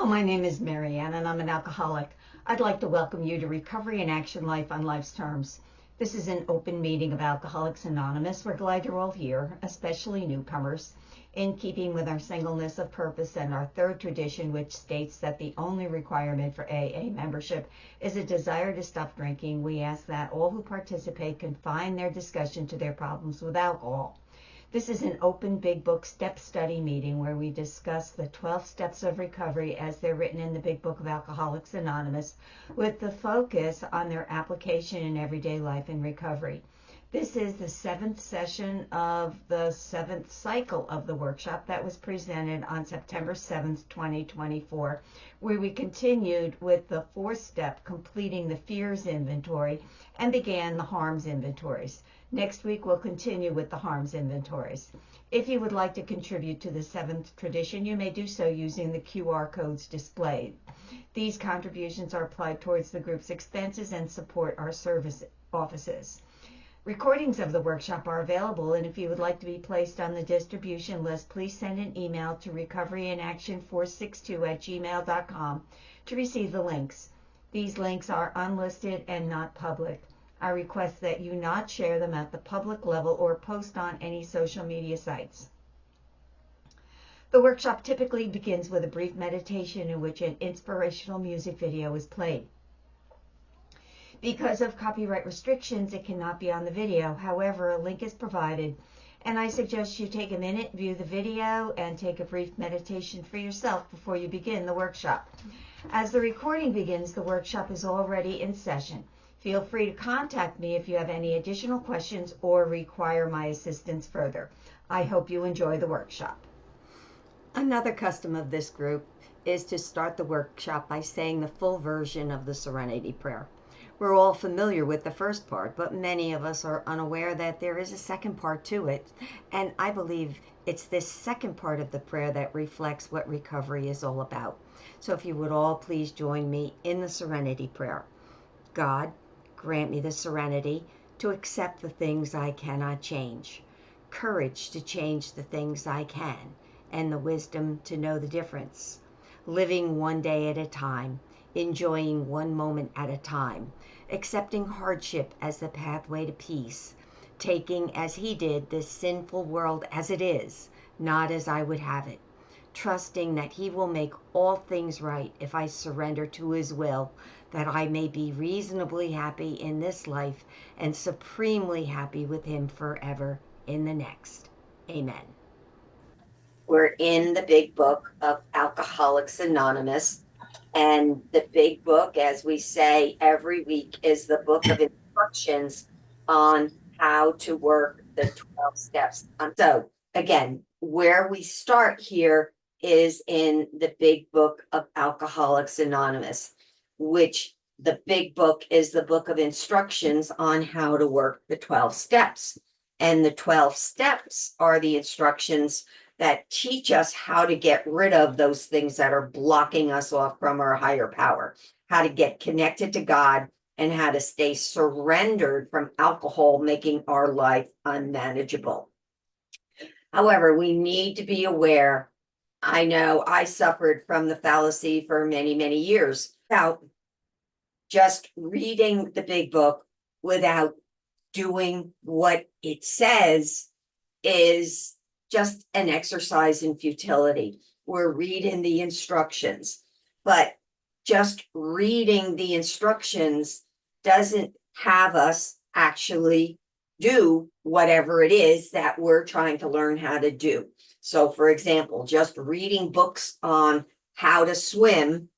my name is Marianne and I'm an alcoholic. I'd like to welcome you to Recovery in Action Life on Life's Terms. This is an open meeting of Alcoholics Anonymous. We're glad you're all here, especially newcomers, in keeping with our singleness of purpose and our third tradition, which states that the only requirement for AA membership is a desire to stop drinking. We ask that all who participate confine their discussion to their problems with alcohol. This is an open Big Book step study meeting where we discuss the 12 steps of recovery as they're written in the Big Book of Alcoholics Anonymous, with the focus on their application in everyday life and recovery. This is the 7th session of the 7th cycle of the workshop that was presented on September 7th, 2024, where we continued with the 4th step, completing the fears inventory, and began the harms inventories. Next week, we'll continue with the harms inventories. If you would like to contribute to the 7th tradition, you may do so using the QR codes displayed. These contributions are applied towards the group's expenses and support our service offices. Recordings of the workshop are available, and if you would like to be placed on the distribution list, please send an email to recoveryinaction462@gmail.com to receive the links. These links are unlisted and not public. I request that you not share them at the public level or post on any social media sites. The workshop typically begins with a brief meditation in which an inspirational music video is played. Because of copyright restrictions, it cannot be on the video. However, a link is provided, and I suggest you take a minute, view the video, and take a brief meditation for yourself before you begin the workshop. As the recording begins, the workshop is already in session. Feel free to contact me if you have any additional questions or require my assistance further. I hope you enjoy the workshop. Another custom of this group is to start the workshop by saying the full version of the Serenity Prayer. We're all familiar with the first part, but many of us are unaware that there is a second part to it, and I believe it's this second part of the prayer that reflects what recovery is all about. So if you would all please join me in the Serenity Prayer. God, grant me the serenity to accept the things I cannot change, courage to change the things I can, and the wisdom to know the difference. Living one day at a time, enjoying one moment at a time, accepting hardship as the pathway to peace, taking as he did this sinful world as it is, not as I would have it, trusting that he will make all things right if I surrender to his will, that I may be reasonably happy in this life and supremely happy with him forever in the next. Amen. We're in the Big Book of Alcoholics Anonymous, and the Big Book, as we say every week, is the book of instructions on how to work the 12 steps. So again, where we start here is in the Big Book of Alcoholics Anonymous, which the Big Book is the book of instructions on how to work the 12 steps. And the 12 steps are the instructions that teach us how to get rid of those things that are blocking us off from our higher power, how to get connected to God, and how to stay surrendered from alcohol making our life unmanageable. However, we need to be aware. I know I suffered from the fallacy for many, many years about just reading the Big Book without doing what it says is just an exercise in futility. We're reading the instructions, but just reading the instructions doesn't have us actually do whatever it is that we're trying to learn how to do. So, for example, just reading books on how to swim,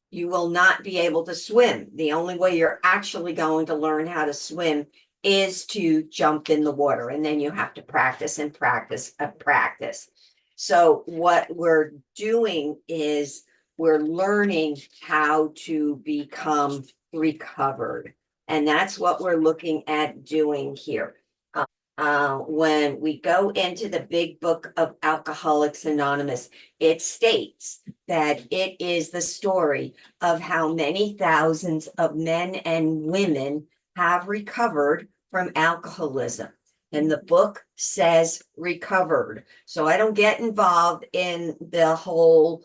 you will not be able to swim. The only way you're actually going to learn how to swim is to jump in the water, and then you have to practice and practice and practice. So what we're doing is we're learning how to become recovered, and that's what we're looking at doing here. When we go into the Big Book of Alcoholics Anonymous, it states that it is the story of how many thousands of men and women have recovered from alcoholism. And the book says recovered. So I don't get involved in the whole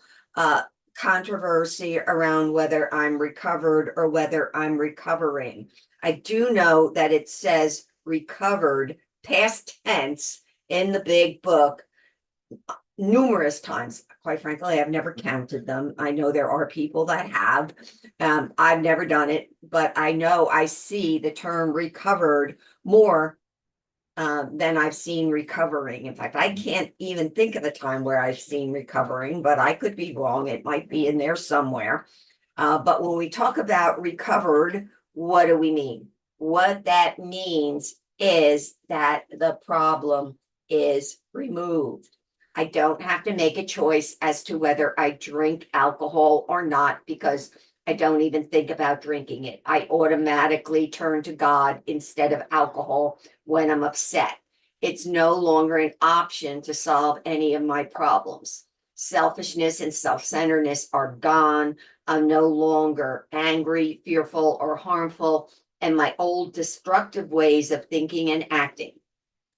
controversy around whether I'm recovered or whether I'm recovering. I do know that it says recovered past tense in the big book numerous times. Quite frankly, I've never counted them. I know there are people that have. I've never done it, but I know I see the term recovered more than I've seen recovering. In fact, I can't even think of a time where I've seen recovering, but I could be wrong. It might be in there somewhere. But when we talk about recovered, what do we mean? What that means is that the problem is removed. I don't have to make a choice as to whether I drink alcohol or not because I don't even think about drinking it. I automatically turn to God instead of alcohol when I'm upset. It's no longer an option to solve any of my problems. Selfishness and self-centeredness are gone. I'm no longer angry, fearful, or harmful, and my old destructive ways of thinking and acting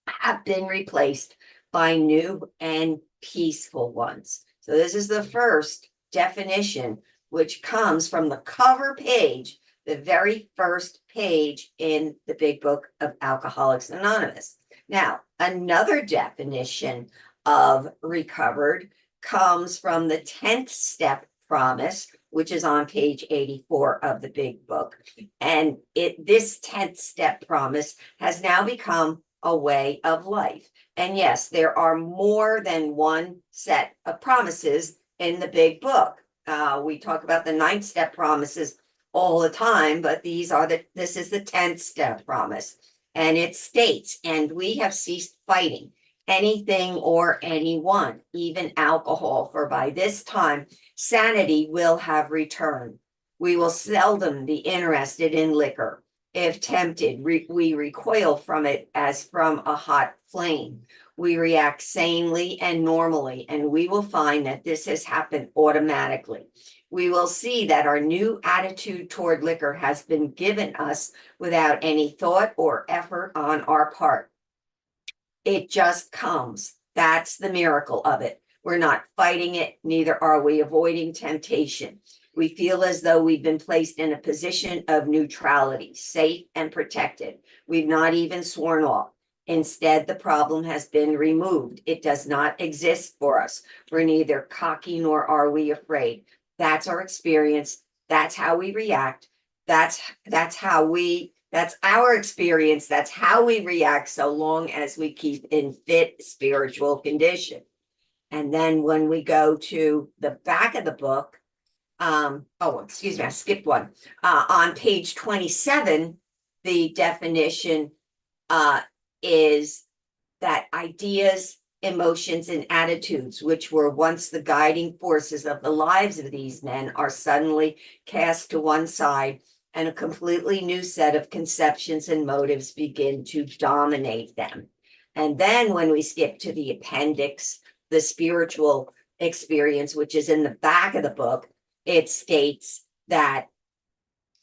have been replaced by new and peaceful ones. So, this is the first definition, which comes from the cover page, the very first page in the big book of Alcoholics Anonymous. Now, another definition of recovered comes from the 10th step promise, which is on page 84 of the big book. And this 10th step promise has now become a way of life. And yes, there are more than one set of promises in the big book. We talk about the 9th step promises all the time, but this is the 10th step promise. And it states, and we have ceased fighting anything or anyone, even alcohol, for by this time sanity will have returned. We will seldom be interested in liquor. If tempted, we recoil from it as from a hot flame. We react sanely and normally, and we will find that this has happened automatically. We will see that our new attitude toward liquor has been given us without any thought or effort on our part. It just comes. That's the miracle of it. We're not fighting it, neither are we avoiding temptation. We feel as though we've been placed in a position of neutrality, safe and protected. We've not even sworn off. Instead, the problem has been removed. It does not exist for us. We're neither cocky nor are we afraid. That's our experience. That's how we react. That's our experience. That's how we react so long as we keep in fit spiritual condition. And then when we go to the back of the book, excuse me, I skipped one. On page 27, the definition is that ideas, emotions, and attitudes, which were once the guiding forces of the lives of these men, are suddenly cast to one side, and a completely new set of conceptions and motives begin to dominate them. And then when we skip to the appendix, the spiritual experience, which is in the back of the book, it states that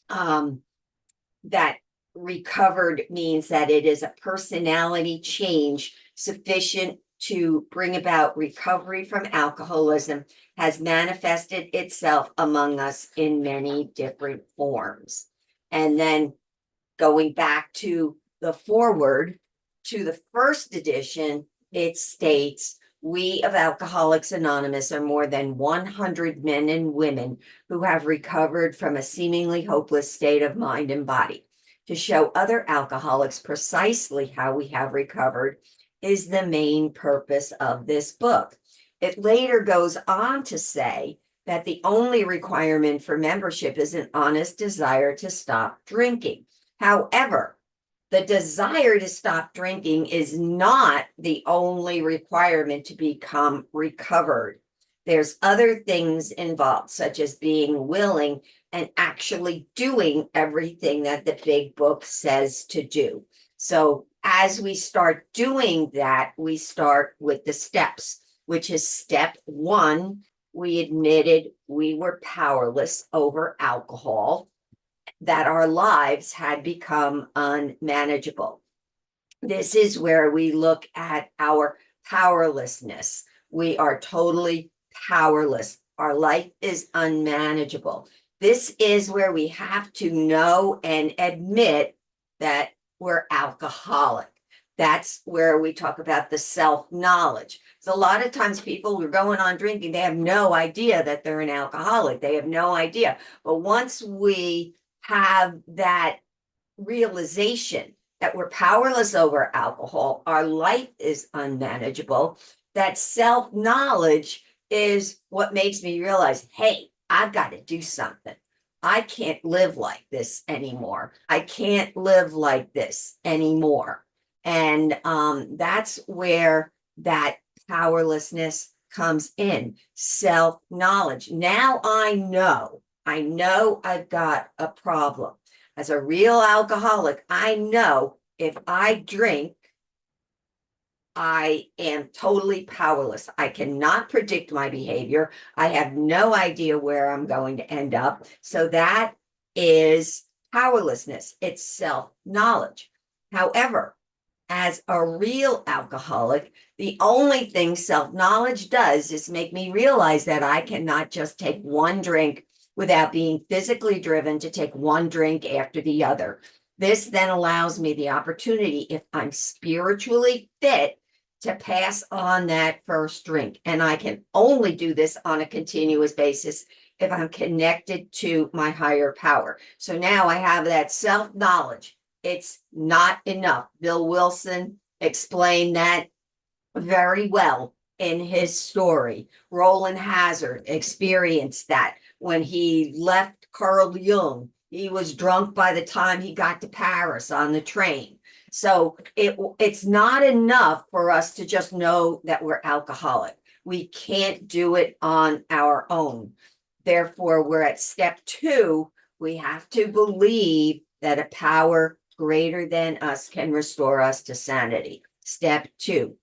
that recovered means that it is a personality change sufficient to bring about recovery from alcoholism, has manifested itself among us in many different forms. And then going back to the foreword to the first edition, it states, we of Alcoholics Anonymous are more than 100 men and women who have recovered from a seemingly hopeless state of mind and body. To show other alcoholics precisely how we have recovered is the main purpose of this book. It later goes on to say that the only requirement for membership is an honest desire to stop drinking. However, the desire to stop drinking is not the only requirement to become recovered. There's other things involved, such as being willing and actually doing everything that the big book says to do. So as we start doing that, we start with the steps, which is step 1. We admitted we were powerless over alcohol, that our lives had become unmanageable. This is where we look at our powerlessness. We are totally powerless Our life is unmanageable. This is where we have to know and admit that we're alcoholic. That's where we talk about the self-knowledge. So a lot of times people are going on drinking, they have no idea that they're an alcoholic. They have no idea. But once we have that realization that we're powerless over alcohol, our life is unmanageable, that self-knowledge is what makes me realize, hey, I've got to do something. I can't live like this anymore. I can't live like this anymore. And that's where that powerlessness comes in, self-knowledge. Now I know I've got a problem. As a real alcoholic, I know if I drink, I am totally powerless. I cannot predict my behavior. I have no idea where I'm going to end up. So that is powerlessness. It's self-knowledge. However, as a real alcoholic, the only thing self-knowledge does is make me realize that I cannot just take one drink without being physically driven to take one drink after the other. This then allows me the opportunity, if I'm spiritually fit, to pass on that first drink. And I can only do this on a continuous basis if I'm connected to my higher power. So now I have that self-knowledge. It's not enough. Bill Wilson explained that very well in his story. Roland Hazard experienced that when he left Carl Jung. He was drunk by the time he got to Paris on the train. So it's not enough for us to just know that we're alcoholic. We can't do it on our own. Therefore, we're at step 2. We have to believe that a power greater than us can restore us to sanity. Step 2.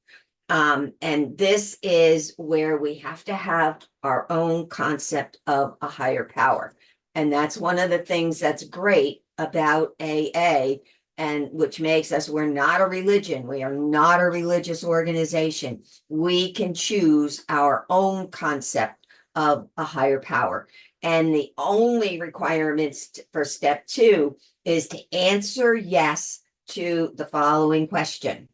And this is where we have to have our own concept of a higher power. And that's one of the things that's great about AA, and which makes us, we're not a religion. We are not a religious organization. We can choose our own concept of a higher power. And the only requirements for step 2 is to answer yes to the following question.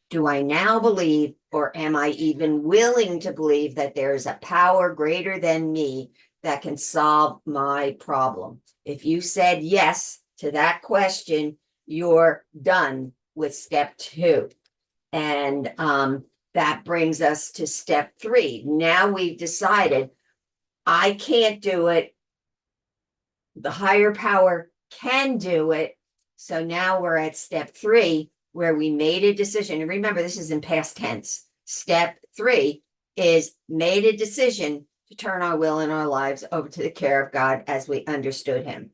Do I now believe, or am I even willing to believe, that there is a power greater than me that can solve my problem? If you said yes to that question, you're done with step 2. And that brings us to step 3. Now we've decided I can't do it. The higher power can do it. So now we're at step 3, where we made a decision. And remember, this is in past tense. Step 3 is made a decision to turn our will and our lives over to the care of God as we understood him.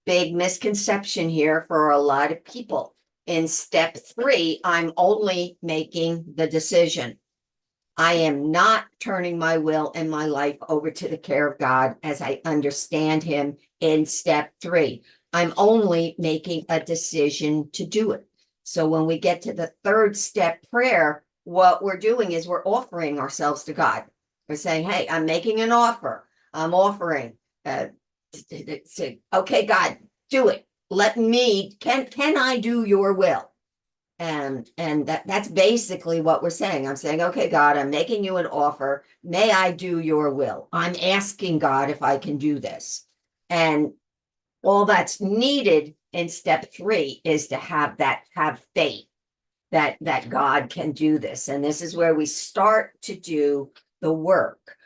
Big misconception here for a lot of people. In step 3, I'm only making the decision. I am not turning my will and my life over to the care of God as I understand him in step 3. I'm only making a decision to do it. So when we get to the 3rd step prayer, what we're doing is we're offering ourselves to God. We're saying, hey, I'm making an offer. I'm offering. Okay, God, do it. Let me, can I do your will? And that's basically what we're saying. I'm saying, okay, God, I'm making you an offer. May I do your will? I'm asking God if I can do this. And all that's needed in step 3 is to have faith that God can do this. And this is where we start to do the work.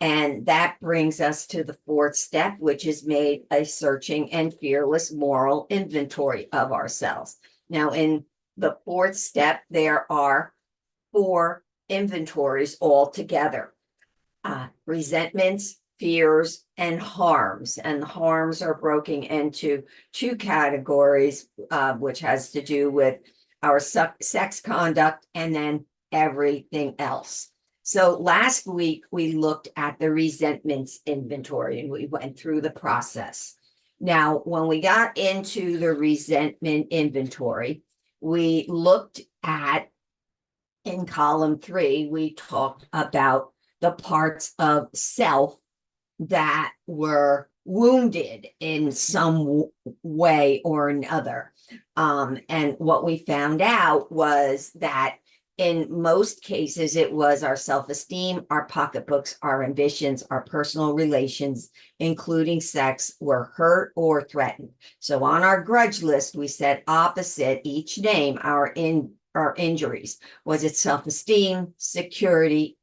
And that brings us to the 4th step, which is made a searching and fearless moral inventory of ourselves. Now, in the 4th step, there are 4 inventories altogether. Resentments, fears, and harms. And the harms are broken into 2 categories, which has to do with our sex conduct and then everything else. So last week, we looked at the resentments inventory and we went through the process. Now, when we got into the resentment inventory, we looked at, in column 3, we talked about the parts of self that were wounded in some way or another. And what we found out was that in most cases, it was our self esteem, our pocketbooks, our ambitions, our personal relations, including sex, were hurt or threatened. So on our grudge list, we said opposite each name, our injuries. Was it self esteem, security,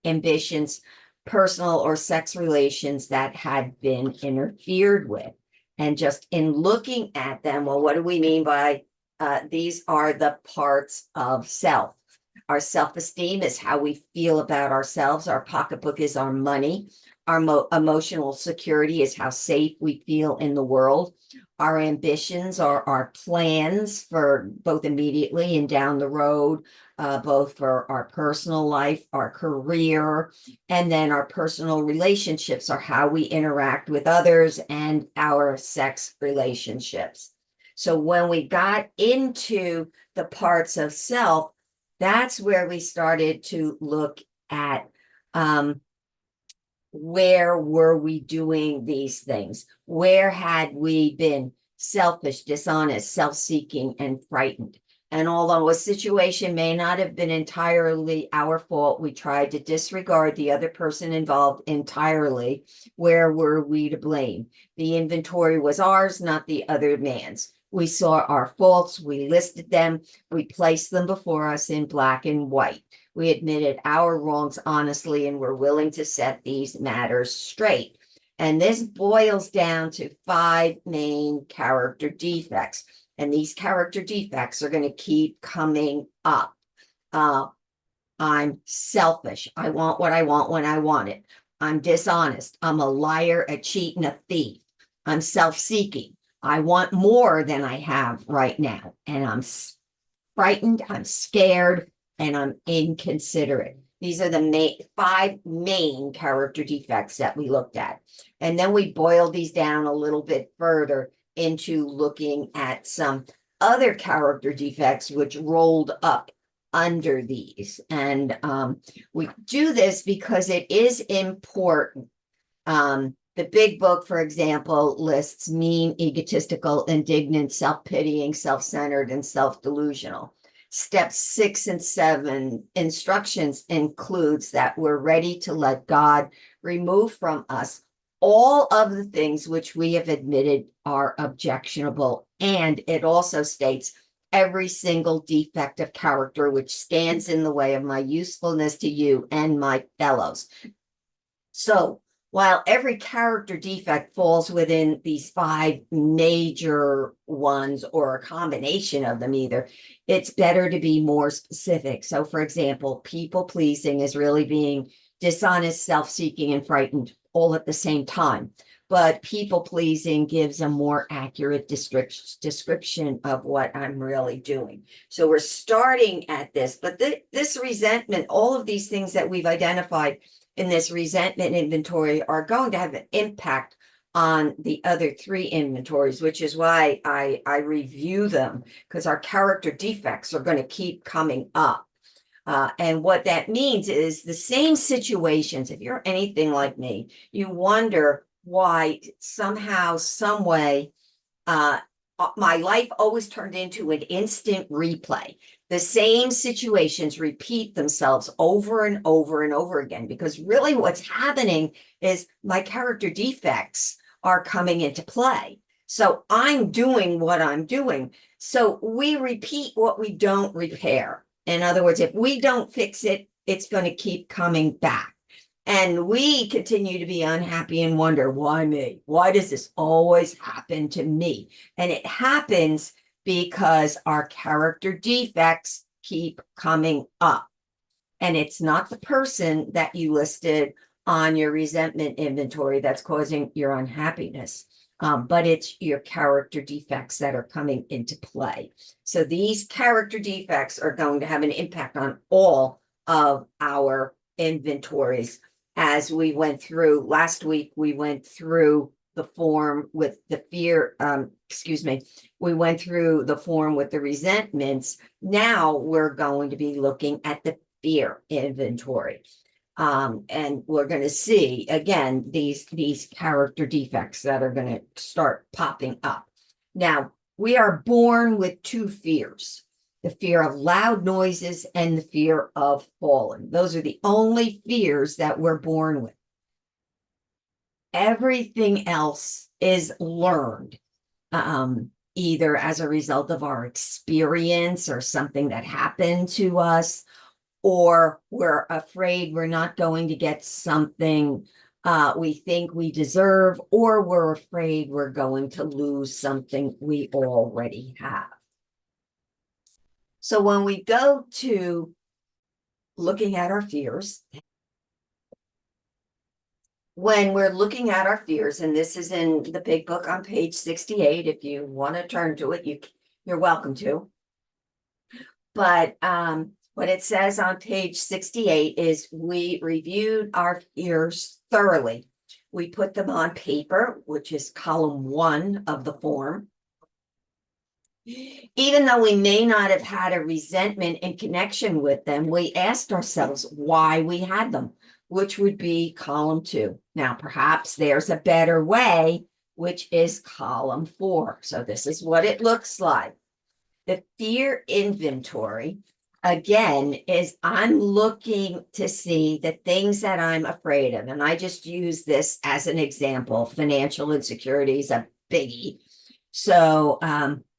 ambitions, personal or sex relations that had been interfered with? And just in looking at them, well, what do we mean by these are the parts of self? Our self esteem is how we feel about ourselves. Our pocketbook is our money. Our emotional security is how safe we feel in the world. Our ambitions are our plans for both immediately and down the road, both for our personal life, our career, and then our personal relationships are how we interact with others and our sex relationships. So when we got into the parts of self, that's where we started to look at where were we doing these things? Where had we been selfish, dishonest, self-seeking, and frightened? And although a situation may not have been entirely our fault, we tried to disregard the other person involved entirely. Where were we to blame? The inventory was ours, not the other man's. We saw our faults, we listed them, we placed them before us in black and white. We admitted our wrongs honestly and were willing to set these matters straight. And this boils down to 5 main character defects. And these character defects are going to keep coming up. I'm selfish. I want what I want when I want it. I'm dishonest. I'm a liar, a cheat, and a thief. I'm self-seeking. I want more than I have right now. And I'm frightened. I'm scared. And I'm inconsiderate. These are the 5 main character defects that we looked at. And then we boiled these down a little bit further into looking at some other character defects which rolled up under these. And we do this because it is important. The big book, for example, lists mean, egotistical, indignant, self-pitying, self-centered, and self-delusional. Steps 6 and 7 instructions includes that we're ready to let God remove from us all of the things which we have admitted are objectionable. And it also states every single defect of character which stands in the way of my usefulness to you and my fellows. So while every character defect falls within these 5 major ones or a combination of them either, it's better to be more specific. So for example, people pleasing is really being dishonest, self-seeking, and frightened all at the same time. But people pleasing gives a more accurate description of what I'm really doing. So we're starting at this, but this resentment, all of these things that we've identified in this resentment inventory are going to have an impact on the other 3 inventories, which is why I review them, because our character defects are going to keep coming up. And what that means is the same situations, if you're anything like me, you wonder why somehow, some way, my life always turned into an instant replay. The same situations repeat themselves over and over and over again, because really what's happening is my character defects are coming into play. So I'm doing what I'm doing. So we repeat what we don't repair. In other words, if we don't fix it, it's going to keep coming back. And we continue to be unhappy and wonder, why me? Why does this always happen to me? And it happens because our character defects keep coming up. And it's not the person that you listed on your resentment inventory that's causing your unhappiness, but it's your character defects that are coming into play. So these character defects are going to have an impact on all of our inventories. As we went through last week, we went through the form with the fear, we went through the form with the resentments. Now we're going to be looking at the fear inventory. And we're going to see again these character defects that are going to start popping up. Now, we are born with two fears: the fear of loud noises and the fear of falling. Those are the only fears that we're born with. Everything else is learned, either as a result of our experience or something that happened to us, or we're afraid we're not going to get something we think we deserve, or we're afraid we're going to lose something we already have. So when we go to looking at our fears, when we're looking at our fears, and this is in the big book on page 68, if you want to turn to it, you're welcome to. But what it says on page 68 is we reviewed our fears thoroughly. We put them on paper, which is column 1 of the form. Even though we may not have had a resentment in connection with them, we asked ourselves why we had them, which would be column 2. Now, perhaps there's a better way, which is column 4. So this is what it looks like. The fear inventory, again, is I'm looking to see the things that I'm afraid of. And I just use this as an example. Financial insecurity is a biggie. So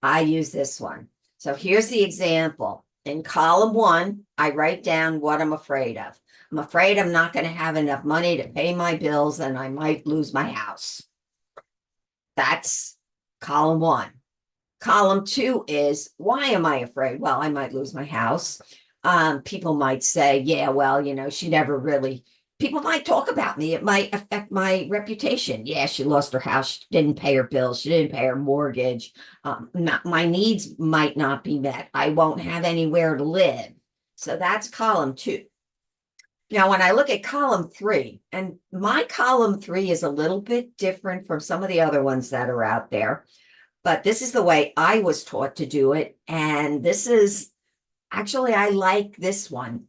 I use this one. So here's the example. In column 1, I write down what I'm afraid of. I'm afraid I'm not going to have enough money to pay my bills and I might lose my house. That's column 1. Column 2 is, why am I afraid? Well, I might lose my house. People might say, yeah, well, she never really, people might talk about me. It might affect my reputation. Yeah, she lost her house. She didn't pay her bills. She didn't pay her mortgage. My needs might not be met. I won't have anywhere to live. So that's column 2. Now, when I look at column 3, and my column 3 is a little bit different from some of the other ones that are out there, but this is the way I was taught to do it. And this is actually, I like this one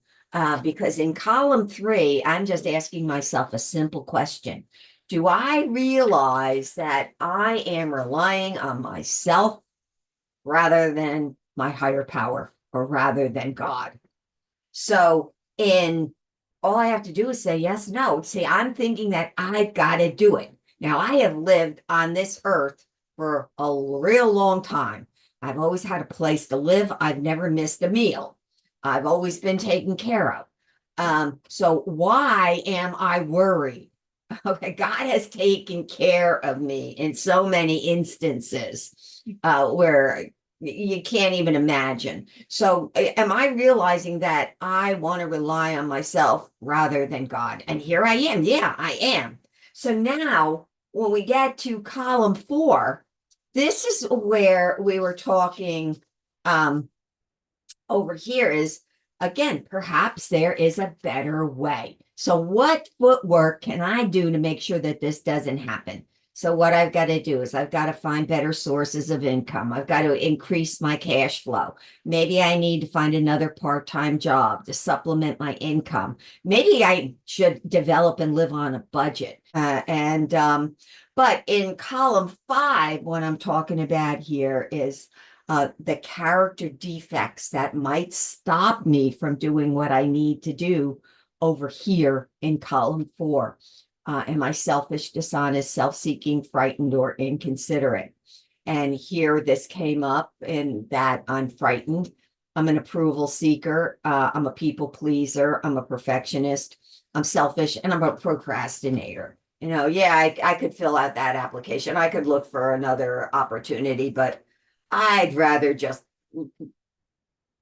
because in column 3, I'm just asking myself a simple question. Do I realize that I am relying on myself rather than my higher power or rather than God? So in all I have to do is say yes, no. See, I'm thinking that I've got to do it. Now, I have lived on this earth for a real long time. I've always had a place to live. I've never missed a meal. I've always been taken care of. So why am I worried? Okay, God has taken care of me in so many instances where you can't even imagine. So am I realizing that I want to rely on myself rather than God? And here I am. Yeah, I am. So now when we get to column 4, this is where we were talking over here is, again, perhaps there is a better way. So what footwork can I do to make sure that this doesn't happen? So what I've got to do is I've got to find better sources of income. I've got to increase my cash flow. Maybe I need to find another part-time job to supplement my income. Maybe I should develop and live on a budget. But in column 5, what I'm talking about here is the character defects that might stop me from doing what I need to do over here in column 4. Am I selfish, dishonest, self-seeking, frightened, or inconsiderate? And here this came up in that I'm frightened. I'm an approval seeker. I'm a people pleaser. I'm a perfectionist. I'm selfish, and I'm a procrastinator. Yeah, I could fill out that application. I could look for another opportunity, but I'd rather just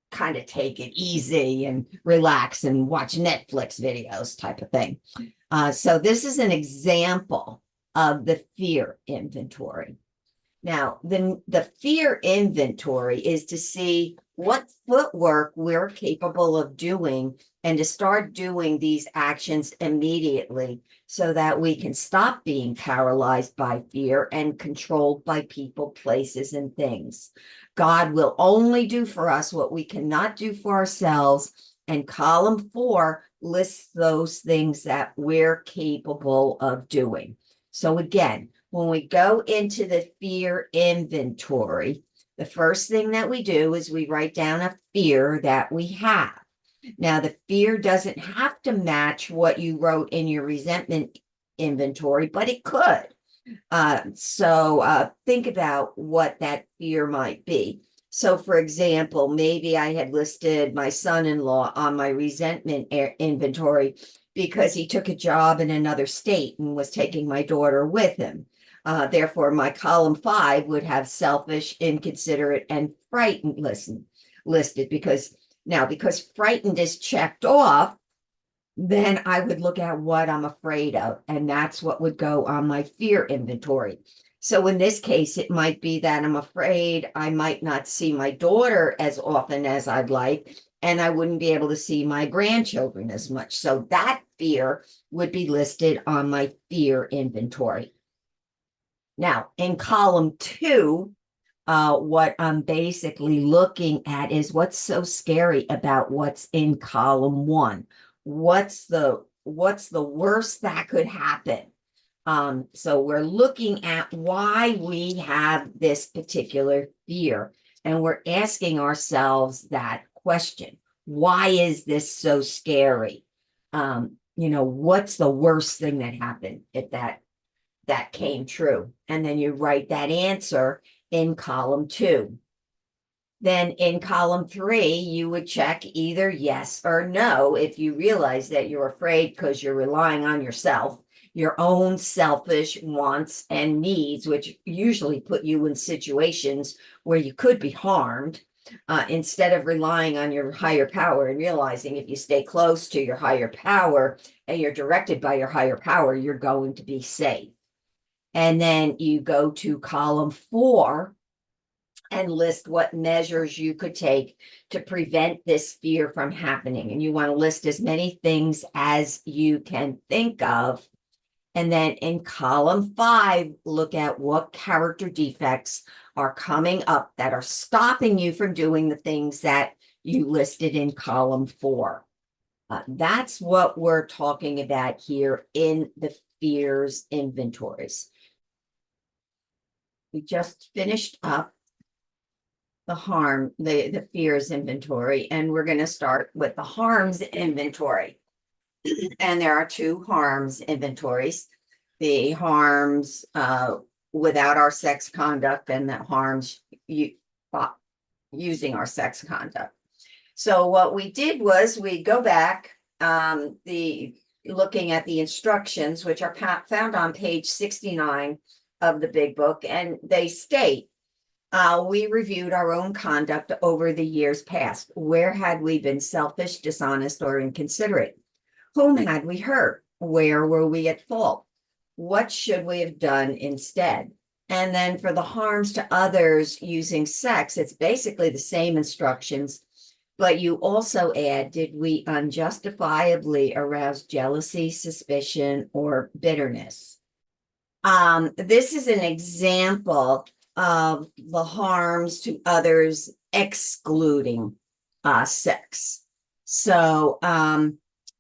kind of take it easy and relax and watch Netflix videos type of thing. So this is an example of the fear inventory. Now, the fear inventory is to see what footwork we're capable of doing and to start doing these actions immediately so that we can stop being paralyzed by fear and controlled by people, places, and things. God will only do for us what we cannot do for ourselves, And column 4 lists those things that we're capable of doing. So again, when we go into the fear inventory, the first thing that we do is we write down a fear that we have. Now, the fear doesn't have to match what you wrote in your resentment inventory, but it could. So think about what that fear might be. So, for example, maybe I had listed my son-in-law on my resentment inventory because he took a job in another state and was taking my daughter with him. Therefore, my column 5 would have selfish, inconsiderate, and frightened listed because frightened is checked off, then I would look at what I'm afraid of, and that's what would go on my fear inventory. So in this case, it might be that I'm afraid I might not see my daughter as often as I'd like, and I wouldn't be able to see my grandchildren as much. So that fear would be listed on my fear inventory. Now, in column 2, what I'm basically looking at is what's so scary about what's in column 1. What's the worst that could happen? So we're looking at why we have this particular fear, and we're asking ourselves that question. Why is this so scary? What's the worst thing that happened if that came true? And then you write that answer in column 2. Then in column 3, you would check either yes or no if you realize that you're afraid because you're relying on yourself, your own selfish wants and needs, which usually put you in situations where you could be harmed, instead of relying on your higher power and realizing if you stay close to your higher power and you're directed by your higher power, you're going to be safe. And then you go to column 4 and list what measures you could take to prevent this fear from happening. And you want to list as many things as you can think of. And then in column 5, look at what character defects are coming up that are stopping you from doing the things that you listed in column 4. That's what we're talking about here in the fears inventories. We just finished up the fears inventory, and we're going to start with the harms inventory. And there are 2 harms inventories: the harms without our sex conduct and the harms using our sex conduct. So what we did was we go back, looking at the instructions, which are found on page 69 of the big book, and they state, we reviewed our own conduct over the years past. Where had we been selfish, dishonest, or inconsiderate? Whom had we hurt? Where were we at fault? What should we have done instead? And then for the harms to others using sex, it's basically the same instructions, but you also add, did we unjustifiably arouse jealousy, suspicion, or bitterness? This is an example of the harms to others excluding sex. So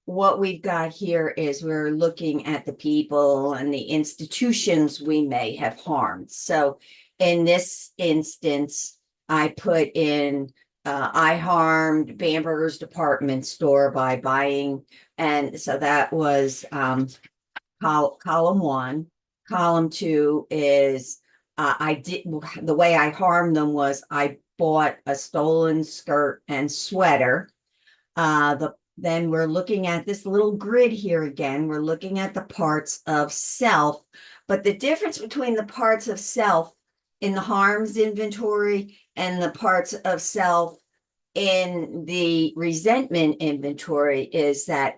what we've got here is we're looking at the people and the institutions we may have harmed. So in this instance, I put in I harmed Bamberger's department store by buying, and so that was column 1. Column 2 is the way I harmed them was I bought a stolen skirt and sweater. Then we're looking at this little grid here again. We're looking at the parts of self, but the difference between the parts of self in the harms inventory and the parts of self in the resentment inventory is that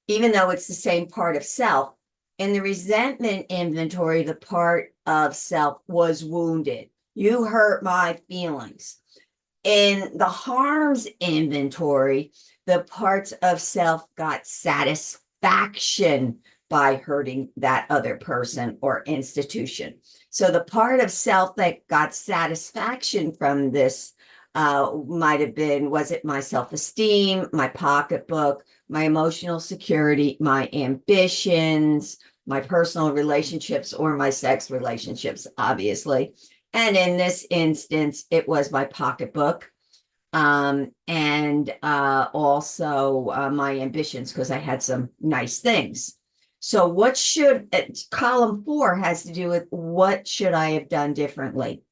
even though it's the same part of self, in the resentment inventory, the part of self was wounded. You hurt my feelings. In the harms inventory, the parts of self got satisfaction by hurting that other person or institution. So the part of self that got satisfaction from this might have been, was it my self-esteem, my pocketbook, my emotional security, my ambitions, my personal relationships, or my sex relationships, obviously. And in this instance, it was my pocketbook, and also my ambitions, because I had some nice things. So what should, column 4 has to do with what should I have done differently?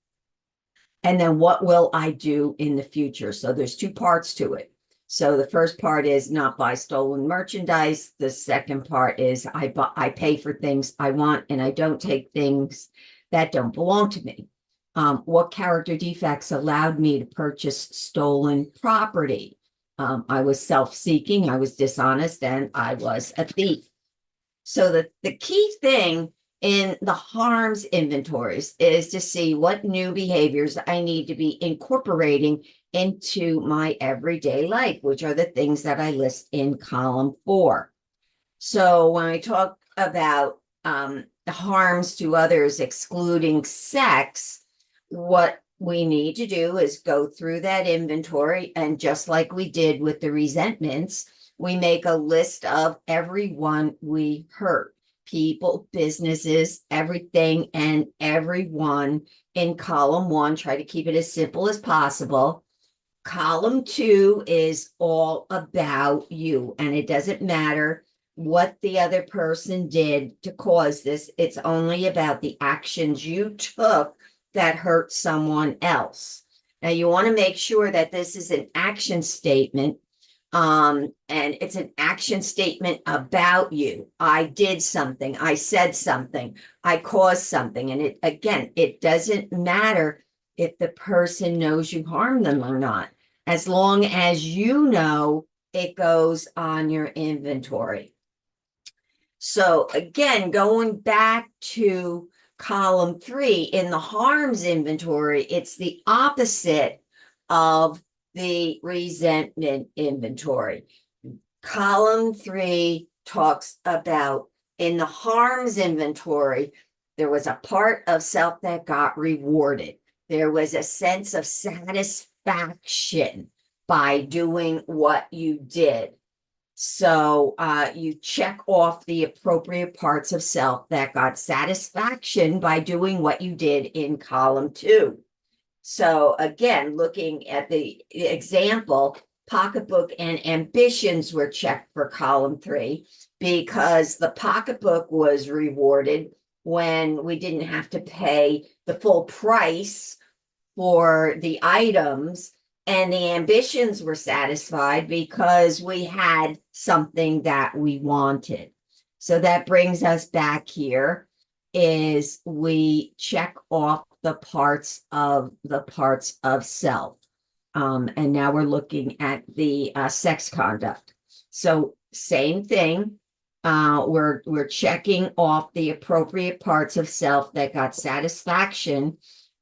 And then what will I do in the future? So there's two parts to it. So the first part is not buy stolen merchandise. The second part is I pay for things I want, and I don't take things that don't belong to me. What character defects allowed me to purchase stolen property? I was self-seeking, I was dishonest, and I was a thief. So the key thing in the harms inventories is to see what new behaviors I need to be incorporating into my everyday life, which are the things that I list in column 4. So when I talk about the harms to others, excluding sex, what we need to do is go through that inventory. And just like we did with the resentments, we make a list of everyone we hurt, people, businesses, everything, and everyone in column 1. Try to keep it as simple as possible. Column 2 is all about you, and it doesn't matter what the other person did to cause this. It's only about the actions you took that hurt someone else. Now, you want to make sure that this is an action statement, and it's an action statement about you. I did something, I said something, I caused something. And it, again, it doesn't matter if the person knows you harmed them or not. As long as you know, it goes on your inventory. So again, going back to column 3 in the harms inventory, it's the opposite of the resentment inventory. Column 3 talks about in the harms inventory, there was a part of self that got rewarded. There was a sense of satisfaction by doing what you did. So you check off the appropriate parts of self that got satisfaction by doing what you did in column 2. So again, looking at the example, pocketbook and ambitions were checked for column 3 because the pocketbook was rewarded when we didn't have to pay the full price for the items, and the ambitions were satisfied because we had something that we wanted. So that brings us back here is we check off the parts of self. And now we're looking at the sex conduct. So same thing. We're checking off the appropriate parts of self that got satisfaction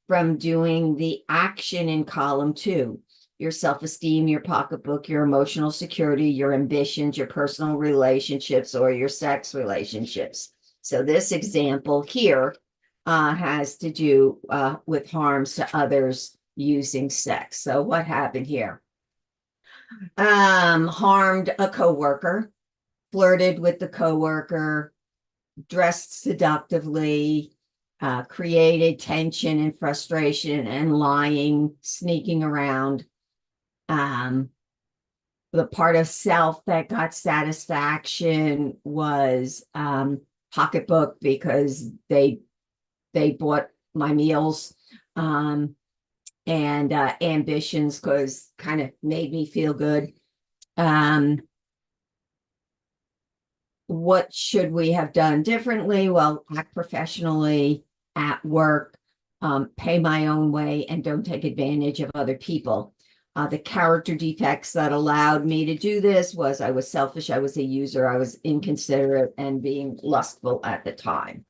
from doing the action in column 2. Your self-esteem, your pocketbook, your emotional security, your ambitions, your personal relationships, or your sex relationships. So this example here has to do with harms to others using sex. So what happened here? Harmed a coworker, flirted with the coworker, dressed seductively, created tension and frustration and lying, sneaking around. The part of self that got satisfaction was pocketbook because they bought my meals, and ambitions because kind of made me feel good. What should we have done differently? Well, act professionally at work, pay my own way, and don't take advantage of other people. The character defects that allowed me to do this was I was selfish, I was a user, I was inconsiderate, and being lustful at the time.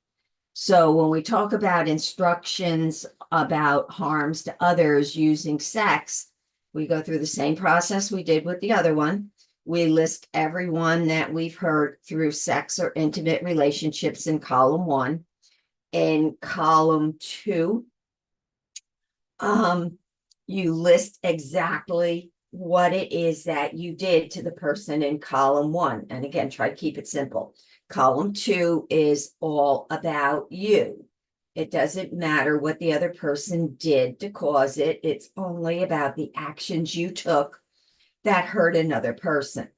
So when we talk about instructions about harms to others using sex, we go through the same process we did with the other one. We list everyone that we've hurt through sex or intimate relationships in column 1. In column 2, you list exactly what it is that you did to the person in column 1. And again, try to keep it simple. Column 2 is all about you. It doesn't matter what the other person did to cause it. It's only about the actions you took that hurt another person.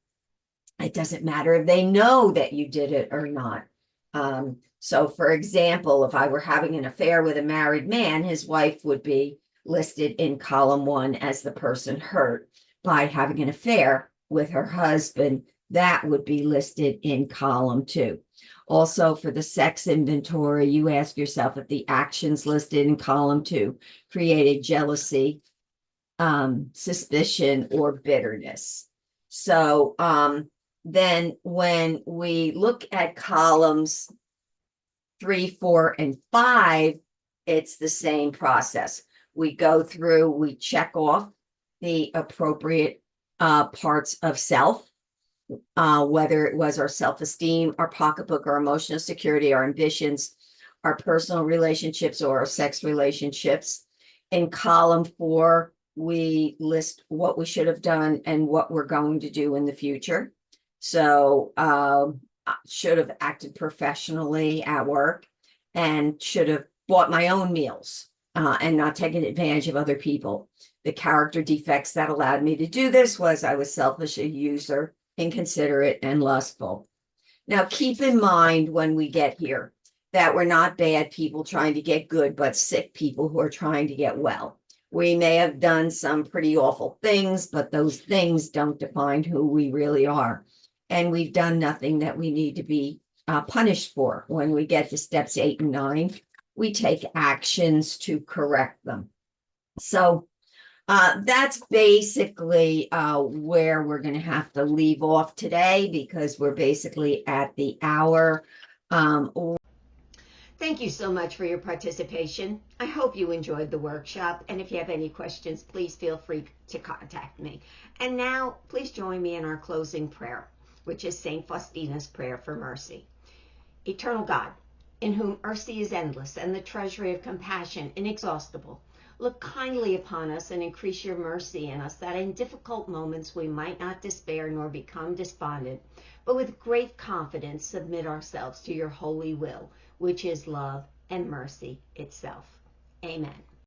It doesn't matter if they know that you did it or not. So, for example, if I were having an affair with a married man, his wife would be listed in column 1 as the person hurt. By having an affair with her husband, that would be listed in column 2. Also, for the sex inventory, you ask yourself if the actions listed in column 2 created jealousy, suspicion, or bitterness. So, then when we look at columns 3, 4, and 5, it's the same process. We go through, we check off the appropriate parts of self, whether it was our self-esteem, our pocketbook, our emotional security, our ambitions, our personal relationships, or our sex relationships. In column 4, we list what we should have done and what we're going to do in the future. So, should have acted professionally at work and should have bought my own meals and not taken advantage of other people. The character defects that allowed me to do this was I was selfish, a user, inconsiderate, and lustful. Now, keep in mind when we get here that we're not bad people trying to get good, but sick people who are trying to get well. We may have done some pretty awful things, but those things don't define who we really are. And we've done nothing that we need to be punished for. When we get to steps 8 and 9, we take actions to correct them. So that's basically where we're going to have to leave off today because we're basically at the hour. Thank you so much for your participation. I hope you enjoyed the workshop, and if you have any questions, please feel free to contact me. And now, please join me in our closing prayer, which is St. Faustina's Prayer for Mercy. Eternal God, in whom mercy is endless and the treasury of compassion inexhaustible, look kindly upon us and increase your mercy in us, that in difficult moments we might not despair nor become despondent, but with great confidence submit ourselves to your holy will, which is love and mercy itself. Amen.